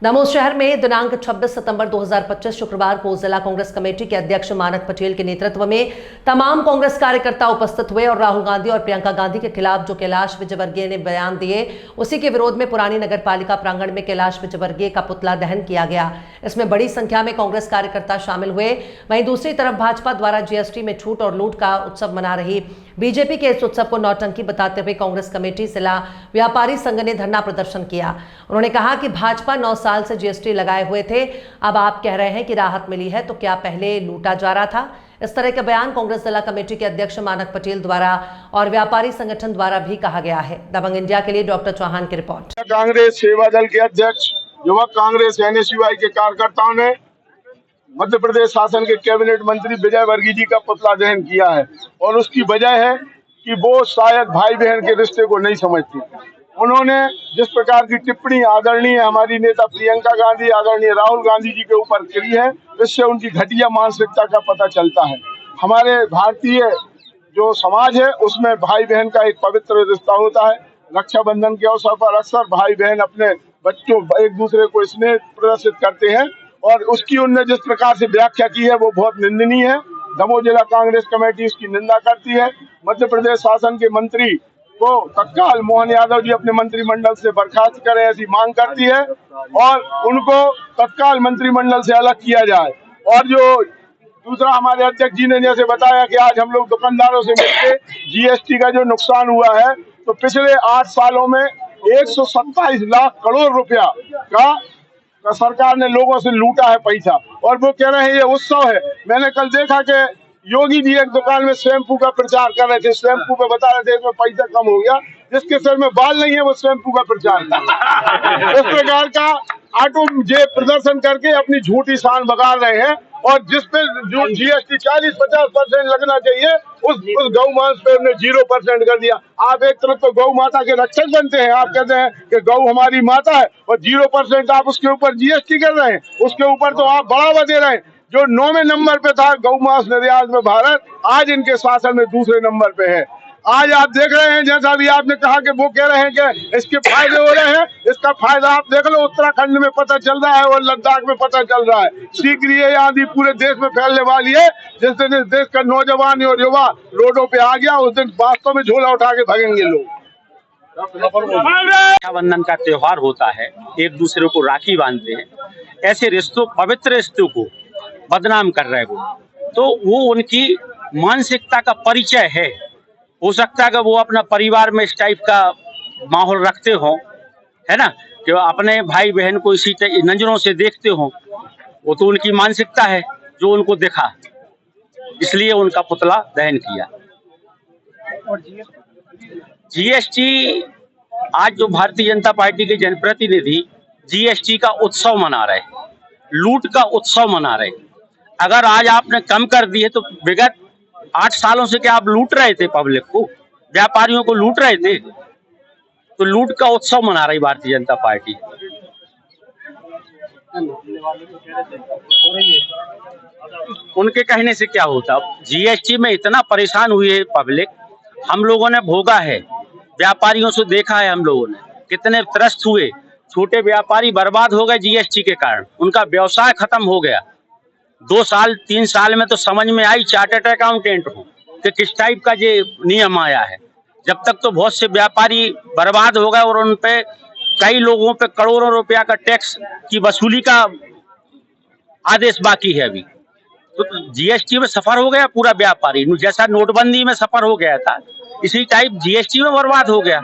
दमोह शहर में दिनांक 26 सितंबर 2025 शुक्रवार को जिला कांग्रेस कमेटी के अध्यक्ष मानक पटेल के नेतृत्व में तमाम कांग्रेस कार्यकर्ता उपस्थित हुए और राहुल गांधी और प्रियंका गांधी के खिलाफ जो कैलाश विजयवर्गीय ने बयान दिए उसी के विरोध में पुरानी नगर पालिका प्रांगण में कैलाश विजयवर्गीय का पुतला दहन किया गया। इसमें बड़ी संख्या में कांग्रेस कार्यकर्ता शामिल हुए। वहीं दूसरी तरफ भाजपा द्वारा जीएसटी में छूट और लूट का उत्सव मना रही बीजेपी के इस उत्सव को नौटंकी बताते हुए कांग्रेस कमेटी जिला व्यापारी संघ ने धरना प्रदर्शन किया। उन्होंने कहा कि भाजपा 9 साल से जीएसटी लगाए हुए थे, अब आप कह रहे हैं कि राहत मिली है, तो क्या पहले लूटा जा रहा था? इस तरह का बयान कांग्रेस जिला कमेटी के अध्यक्ष मानक पटेल द्वारा और व्यापारी संगठन द्वारा भी कहा गया है। दबंग इंडिया के लिए डॉक्टर चौहान की रिपोर्ट। कांग्रेस सेवा दल के अध्यक्ष युवक कांग्रेस एनएसयूआई के कार्यकर्ताओं ने मध्य प्रदेश शासन के कैबिनेट मंत्री विजय वर्गीय जी का पुतला दहन किया है और उसकी वजह है कि वो शायद भाई बहन के रिश्ते को नहीं समझती। उन्होंने जिस प्रकार की टिप्पणी आदरणीय हमारी नेता प्रियंका गांधी, आदरणीय राहुल गांधी जी के ऊपर करी है, इससे उनकी घटिया मानसिकता का पता चलता है। हमारे भारतीय जो समाज है उसमें भाई बहन का एक पवित्र रिश्ता होता है। रक्षाबंधन के अवसर पर अक्सर भाई बहन अपने बच्चों एक दूसरे को स्नेह प्रदर्शित करते हैं और उसकी उनने जिस प्रकार से व्याख्या की है वो बहुत निंदनीय है। दमोह जिला कांग्रेस कमेटी इसकी निंदा करती है। मध्य प्रदेश शासन के मंत्री को तत्काल मोहन यादव जी अपने मंत्रिमंडल से बर्खास्त करें, ऐसी मांग करती है और उनको तत्काल मंत्रिमंडल से अलग किया जाए। और जो दूसरा हमारे अध्यक्ष जी ने जैसे बताया कि आज हम लोग दुकानदारों से मिलकर जीएसटी का जो नुकसान हुआ है, तो पिछले 8 सालों में 127 लाख करोड़ रुपया का सरकार ने लोगों से लूटा है पैसा, और वो कह रहे हैं ये उत्सव है। मैंने कल देखा कि योगी जी एक दुकान में शैम्पू का प्रचार कर रहे थे, शैम्पू पे बता रहे थे इसमें पैसा कम हो गया, जिसके सर में बाल नहीं है वो शैम्पू का प्रचार कर इस प्रकार का ऑटो जे प्रदर्शन करके अपनी झूठी शान बगाड़ रहे हैं। और जिस पे जो जीएसटी 40-50% लगना चाहिए उस गौ मांस पे हमने 0% कर दिया। आप एक तरफ तो गौ माता के रक्षक बनते हैं, आप कहते हैं कि गौ हमारी माता है, और 0% आप उसके ऊपर जीएसटी कर रहे हैं, उसके ऊपर तो आप बढ़ावा दे रहे हैं। जो 9वें नंबर पे था गौ मांस निर्यात में भारत, आज इनके शासन में दूसरे नंबर पे है। आज आप देख रहे हैं, जैसा भी आपने कहा कि वो कह रहे हैं कि इसके फायदे हो रहे हैं, इसका फायदा आप देख लो उत्तराखंड में पता चल रहा है और लद्दाख में पता चल रहा है। शीघ्र ये आंधी पूरे देश में फैलने वाली है। जिस दिन इस देश का नौजवान और युवा रोडों पे आ गया, उस दिन वास्तव में झोला उठा के भागेंगे लोग। रक्षाबंधन का त्योहार होता है, एक दूसरे को राखी बांधते हैं, ऐसे रिश्तों, पवित्र रिश्तों को बदनाम कर रहे हो, तो वो उनकी मानसिकता का परिचय है। हो सकता है कि वो अपना परिवार में इस टाइप का माहौल रखते हो, है ना, कि अपने भाई बहन को इसी नजरों से देखते हो, वो तो उनकी मानसिकता है जो उनको दिखा, इसलिए उनका पुतला दहन किया। जीएसटी, आज जो भारतीय जनता पार्टी के जनप्रतिनिधि जीएसटी का उत्सव मना रहे, लूट का उत्सव मना रहे। अगर आज आपने कम कर दिए तो विगत 8 सालों से क्या आप लूट रहे थे? पब्लिक को, व्यापारियों को लूट रहे थे, तो लूट का उत्सव मना रही भारतीय जनता पार्टी। उनके कहने से क्या होता? जीएसटी में इतना परेशान हुई है पब्लिक, हम लोगों ने भोगा है, व्यापारियों से देखा है, हम लोगों ने कितने त्रस्त हुए। छोटे व्यापारी बर्बाद हो गए जीएसटी के कारण, उनका व्यवसाय खत्म हो गया। 2 साल 3 साल में तो समझ में आई चार्टर्ड अकाउंटेंट हो कि किस टाइप का ये नियम आया है। जब तक तो बहुत से व्यापारी बर्बाद हो गए और उन पे कई लोगों पे करोड़ों रुपया का टैक्स की वसूली का आदेश बाकी है अभी। तो जीएसटी में सफर हो गया पूरा व्यापारी, जैसा नोटबंदी में सफर हो गया था, इसी टाइप जीएसटी में बर्बाद हो गया।